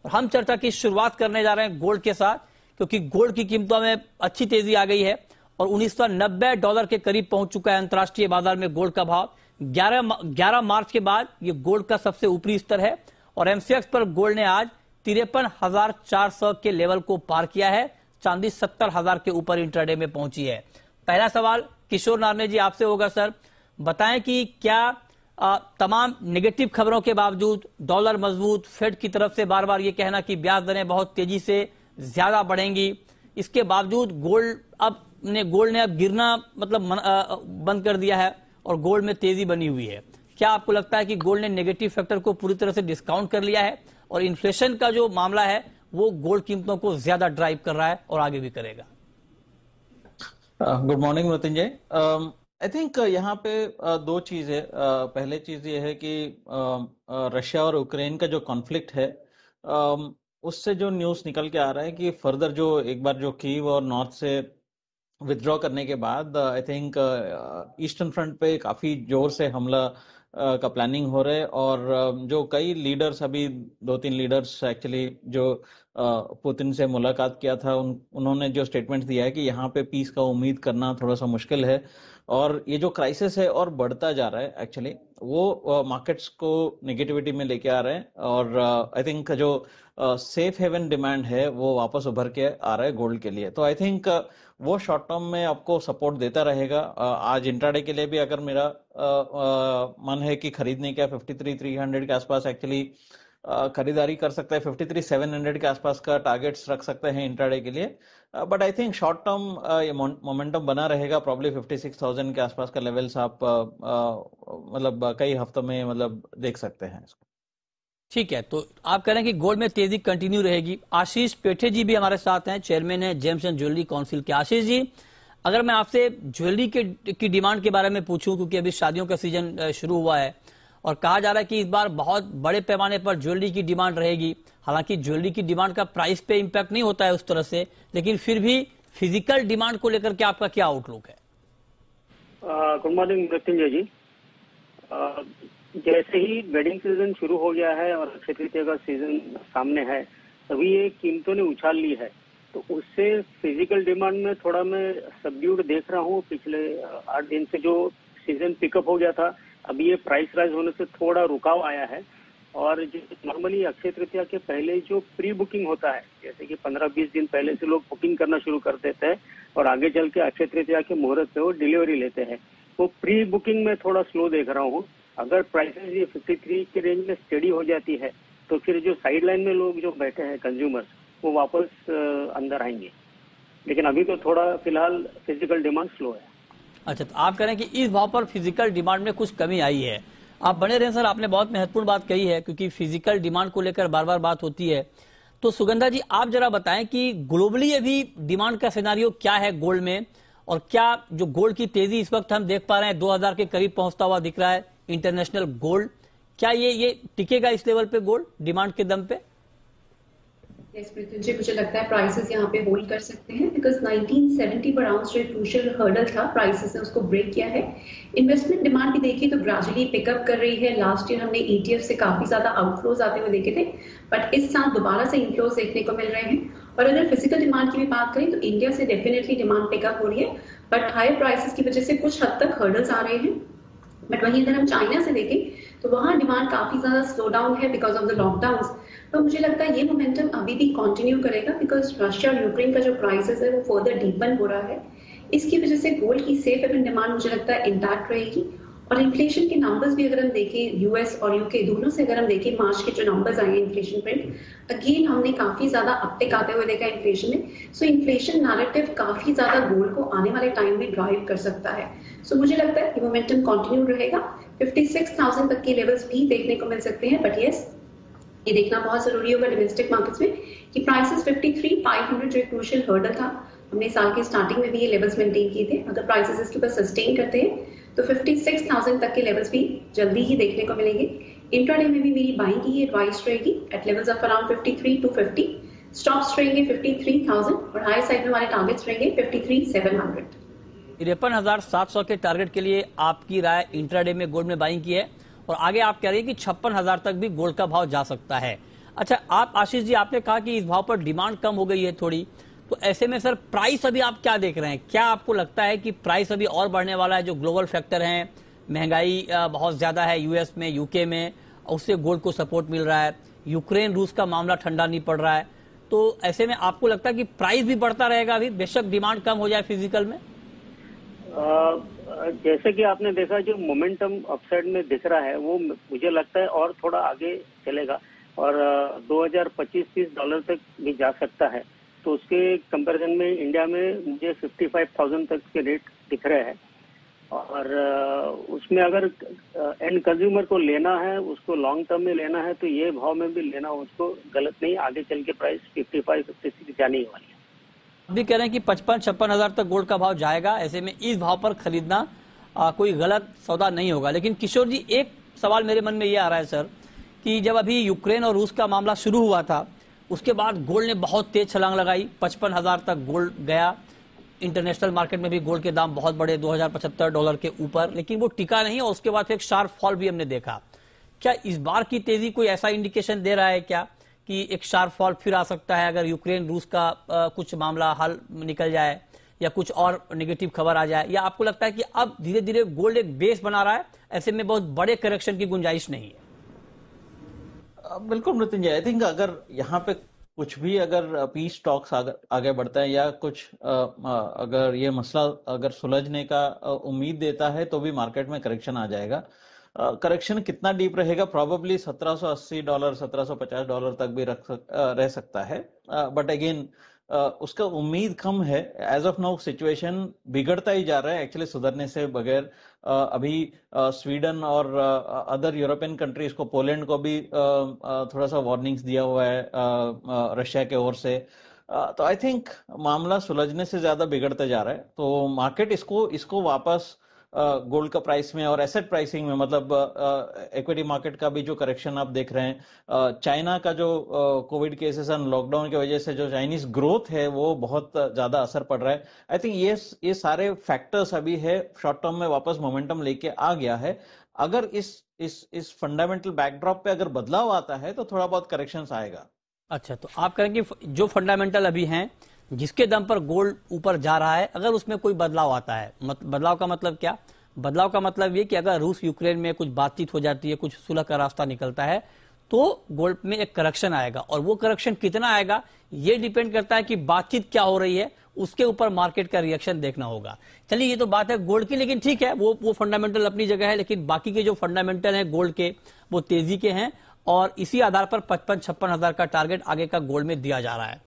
और हम चर्चा की शुरुआत करने जा रहे हैं गोल्ड के साथ, क्योंकि गोल्ड की कीमतों में अच्छी तेजी आ गई है और $1990 के करीब पहुंच चुका है अंतर्राष्ट्रीय बाजार में गोल्ड का भाव। 11 मार्च के बाद ये गोल्ड का सबसे ऊपरी स्तर है और एमसीएक्स पर गोल्ड ने आज 53,400 के लेवल को पार किया है। चांदी 70,000 के ऊपर इंट्राडे में पहुंची है। पहला सवाल किशोर नारने जी आपसे होगा। सर, बताएं कि क्या तमाम नेगेटिव खबरों के बावजूद डॉलर मजबूत, फेड की तरफ से बार बार ये कहना कि ब्याज दरें बहुत तेजी से ज्यादा बढ़ेंगी, इसके बावजूद गोल्ड ने अब गिरना बंद कर दिया है और गोल्ड में तेजी बनी हुई है। क्या आपको लगता है कि गोल्ड ने नेगेटिव फैक्टर को पूरी तरह से डिस्काउंट कर लिया है और इन्फ्लेशन का जो मामला है वो गोल्ड कीमतों को ज्यादा ड्राइव कर रहा है और आगे भी करेगा? Good morning Mrityunjay. I think यहाँ पे दो चीज है। पहले चीज ये है कि रशिया और यूक्रेन का जो कॉन्फ्लिक्ट है उससे जो न्यूज निकल के आ रहा है कि फर्दर जो एक बार जो कीव और नॉर्थ से विथड्रॉ करने के बाद आई थिंक ईस्टर्न फ्रंट पे काफी जोर से हमला का प्लानिंग हो रहा है और जो कई लीडर्स, अभी 2-3 लीडर्स एक्चुअली जो पुतिन से मुलाकात किया था उन्होंने जो स्टेटमेंट दिया है कि यहाँ पे पीस का उम्मीद करना थोड़ा सा मुश्किल है और ये जो क्राइसिस है और बढ़ता जा रहा है एक्चुअली वो मार्केट्स को नेगेटिविटी में लेके आ रहे हैं और आई थिंक जो सेफ हेवन डिमांड है वो वापस उभर के आ रहा है गोल्ड के लिए। तो आई थिंक वो शॉर्ट टर्म में आपको सपोर्ट देता रहेगा। आज इंट्राडे के लिए भी अगर मेरा मन है कि खरीदने का 53,300 के आसपास एक्चुअली खरीदारी कर सकता है, 53,700 के आसपास का टारगेट्स रख सकते हैं इंट्राडे के लिए। But I think short term ये मोमेंटम बना रहेगा। प्रॉब्ली 56,000 के आसपास का लेवल्स आप कई हफ्तों में देख सकते हैं इसको। ठीक है, तो आप कह रहे हैं कि गोल्ड में तेजी कंटिन्यू रहेगी। आशीष पेठे जी भी हमारे साथ हैं, चेयरमैन है जेम्स एंड ज्वेलरी काउंसिल के। आशीष जी, अगर मैं आपसे ज्वेलरी की डिमांड के बारे में पूछूं, क्योंकि अभी शादियों का सीजन शुरू हुआ है और कहा जा रहा है कि इस बार बहुत बड़े पैमाने पर ज्वेलरी की डिमांड रहेगी। हालांकि ज्वेलरी की डिमांड का प्राइस पे इम्पैक्ट नहीं होता है उस तरह से, लेकिन फिर भी फिजिकल डिमांड को लेकर के आपका क्या आउटलुक है? गुड मॉर्निंग मृत्युंजय जी। जैसे ही वेडिंग सीजन शुरू हो गया है और अक्षय तृतीया का सीजन सामने है, तभी ये कीमतों ने उछाल ली है, तो उससे फिजिकल डिमांड में थोड़ा मैं सबड्यूड देख रहा हूँ। पिछले 8 दिन से जो सीजन पिकअप हो गया था, अभी ये प्राइस राइज होने से थोड़ा रुकाव आया है। और नॉर्मली अक्षय तृतीया के पहले जो प्री बुकिंग होता है, जैसे कि 15-20 दिन पहले से लोग बुकिंग करना शुरू कर देते हैं और आगे चल के अक्षय तृतीया के मुहूर्त पे वो डिलीवरी लेते हैं, तो प्री बुकिंग में थोड़ा स्लो देख रहा हूँ। अगर प्राइसेस ये 53 के रेंज में स्टडी हो जाती है तो फिर जो साइड लाइन में लोग जो बैठे हैं कंज्यूमर्स, वो वापस अंदर आएंगे। लेकिन अभी तो थोड़ा फिलहाल फिजिकल डिमांड स्लो है। अच्छा, तो आप कह रहे हैं कि इस भाव पर फिजिकल डिमांड में कुछ कमी आई है। आप बने रहें सर, आपने बहुत महत्वपूर्ण बात कही है, क्योंकि फिजिकल डिमांड को लेकर बार बार बात होती है। तो सुगंधा जी, आप जरा बताएं कि ग्लोबली अभी डिमांड का सिनेरियो क्या है गोल्ड में, और क्या जो गोल्ड की तेजी इस वक्त हम देख पा रहे हैं 2000 के करीब पहुंचता हुआ दिख रहा है इंटरनेशनल गोल्ड, क्या ये टिकेगा इस लेवल पे गोल्ड डिमांड के दम पे? मृत्युंजय, मुझे लगता है प्राइसेस यहाँ पे होल्ड कर सकते हैं, बिकॉज 1970 पर आउंस जो क्रूशियल हर्डल था, प्राइसेस ने उसको ब्रेक किया है। इन्वेस्टमेंट डिमांड भी देखिए तो ग्रेजुअली पिकअप कर रही है। लास्ट ईयर हमने ETF से काफी ज्यादा आउटफ्लोज आते हुए देखे थे, बट इस साल दोबारा से इनफ्लोज देखने को मिल रहे हैं। और अगर फिजिकल डिमांड की भी बात करें तो इंडिया से डेफिनेटली डिमांड पिकअप हो रही है, बट हाई प्राइसेस की वजह से कुछ हद तक हर्डल्स आ रहे हैं। बट वहीं अगर हम चाइना से देखें तो वहां डिमांड काफी ज्यादा स्लो डाउन है बिकॉज ऑफ द लॉकडाउन। तो मुझे लगता है ये मोमेंटम अभी भी कंटिन्यू करेगा, बिकॉज रशिया और यूक्रेन का जो क्राइसिस है वो फर्दर डीपन हो रहा है। इसकी वजह से गोल्ड की सेफ हेवन डिमांड मुझे लगता है इंटैक्ट रहेगी। और इन्फ्लेशन के नंबर्स भी अगर हम देखें, US और UK दोनों से अगर हम देखें मार्च के जो नंबर्स आए इन्फ्लेशन प्रिंट, अगेन हमने काफी ज्यादा अपटिक आते हुए देखा इन्फ्लेशन में। सो इन्फ्लेशन नैरेटिव काफी ज्यादा गोल्ड को आने वाले टाइम में ड्राइव कर सकता है। सो मुझे लगता है ये मोमेंटम कंटिन्यू रहेगा। 56,000 तक के लेवल्स भी देखने को मिल सकते हैं, बट यस, ये देखना बहुत जरूरी होगा डोमेस्टिक मार्केट्स में कि प्राइसेस 53,500 जो क्रूशियल हर्डल था, हमने साल के स्टार्टिंग में भी ये लेवल्स मेंटेन किए थे। अगर प्राइसेस इसके ऊपर सस्टेन करते हैं तो 56,000 तक के लेवल्स भी जल्दी ही देखने को मिलेंगे। इंट्राडे में भी मेरी बाइंग की एडवाइस रहेगी at levels of around 53 to 50। Stops रहेंगे 53,000 और हाई साइड में हमारे टारगेट्स रहेंगे 53,700। 53,700 के टारगेट के लिए आपकी राय इंट्राडे में गोल्ड में बाइंग की है, और आगे आप कह रही है कि 56,000 तक भी गोल्ड का भाव जा सकता है। अच्छा, आप आशीष जी, आपने कहा कि इस भाव पर डिमांड कम हो गई है थोड़ी, तो ऐसे में सर प्राइस अभी आप क्या देख रहे हैं? क्या आपको लगता है कि प्राइस अभी और बढ़ने वाला है? जो ग्लोबल फैक्टर हैं, महंगाई बहुत ज्यादा है यूएस में, यूके में, उससे गोल्ड को सपोर्ट मिल रहा है, यूक्रेन रूस का मामला ठंडा नहीं पड़ रहा है, तो ऐसे में आपको लगता है कि प्राइस भी बढ़ता रहेगा अभी, बेशक डिमांड कम हो जाए फिजिकल में? जैसे कि आपने देखा, जो मोमेंटम अपसाइड में दिख रहा है वो मुझे लगता है और थोड़ा आगे चलेगा और 2025-30 डॉलर तक भी जा सकता है। तो उसके कंपैरिजन में इंडिया में मुझे 55,000 तक के रेट दिख रहे हैं और उसमें अगर एंड कंज्यूमर को लेना है, उसको लॉन्ग टर्म में लेना है, तो ये भाव में भी लेना उसको गलत नहीं। आगे चल के प्राइस 55-56 जाने ही वाली है। अभी कह रहे हैं कि 55-56 हजार तक गोल्ड का भाव जाएगा, ऐसे में इस भाव पर खरीदना कोई गलत सौदा नहीं होगा। लेकिन किशोर जी, एक सवाल मेरे मन में ये आ रहा है सर कि जब अभी यूक्रेन और रूस का मामला शुरू हुआ था, उसके बाद गोल्ड ने बहुत तेज छलांग लगाई, 55 हजार तक गोल्ड गया। इंटरनेशनल मार्केट में भी गोल्ड के दाम बहुत बड़े, $2075 के ऊपर, लेकिन वो टिका नहीं और उसके बाद एक शार्प फॉल भी हमने देखा। क्या इस बार की तेजी कोई ऐसा इंडिकेशन दे रहा है क्या कि एक शार्प फॉल फिर आ सकता है अगर यूक्रेन रूस का कुछ मामला हल निकल जाए या कुछ और नेगेटिव खबर आ जाए? या आपको लगता है कि अब धीरे धीरे गोल्ड एक बेस बना रहा है, ऐसे में बहुत बड़े करेक्शन की गुंजाइश नहीं है? बिल्कुल मृत्युंजय, आई थिंक अगर यहाँ पे कुछ भी अगर पीस टॉक्स आगे बढ़ता है या कुछ अगर ये मसला अगर सुलझने का उम्मीद देता है तो भी मार्केट में करेक्शन आ जाएगा। करेक्शन कितना डीप रहेगा? प्रोबेबली $1780, $1750 तक भी रह सकता है, बट अगेन उसका उम्मीद कम है। एज ऑफ नाउ सिचुएशन बिगड़ता ही जा रहा है एक्चुअली, सुधरने से बगैर। अभी स्वीडन और अदर यूरोपियन कंट्रीज को, पोलैंड को भी थोड़ा सा वार्निंग्स दिया हुआ है रशिया के ओर से। तो आई थिंक मामला सुलझने से ज्यादा बिगड़ता जा रहा है। तो मार्केट इसको वापस गोल्ड का प्राइस में और एसेट प्राइसिंग में, मतलब इक्विटी मार्केट का भी जो करेक्शन आप देख रहे हैं, चाइना का जो कोविड केसेस एंड लॉकडाउन की वजह से जो चाइनीज ग्रोथ है वो बहुत ज्यादा असर पड़ रहा है। आई थिंक ये सारे फैक्टर्स अभी है शॉर्ट टर्म में वापस मोमेंटम लेके आ गया है। अगर इस फंडामेंटल बैकड्रॉप पे अगर बदलाव आता है तो थोड़ा बहुत करेक्शन आएगा। अच्छा, तो आप कहेंगे जो फंडामेंटल अभी हैं, जिसके दम पर गोल्ड ऊपर जा रहा है, अगर उसमें कोई बदलाव आता है, बदलाव का मतलब क्या? बदलाव का मतलब ये कि अगर रूस यूक्रेन में कुछ बातचीत हो जाती है, कुछ सुलह का रास्ता निकलता है, तो गोल्ड में एक करेक्शन आएगा। और वो करेक्शन कितना आएगा ये डिपेंड करता है कि बातचीत क्या हो रही है, उसके ऊपर मार्केट का रिएक्शन देखना होगा। चलिए, ये तो बात है गोल्ड की, लेकिन ठीक है, वो फंडामेंटल अपनी जगह है, लेकिन बाकी के जो फंडामेंटल है गोल्ड के, वो तेजी के हैं और इसी आधार पर 55-56 हजार का टारगेट आगे का गोल्ड में दिया जा रहा है।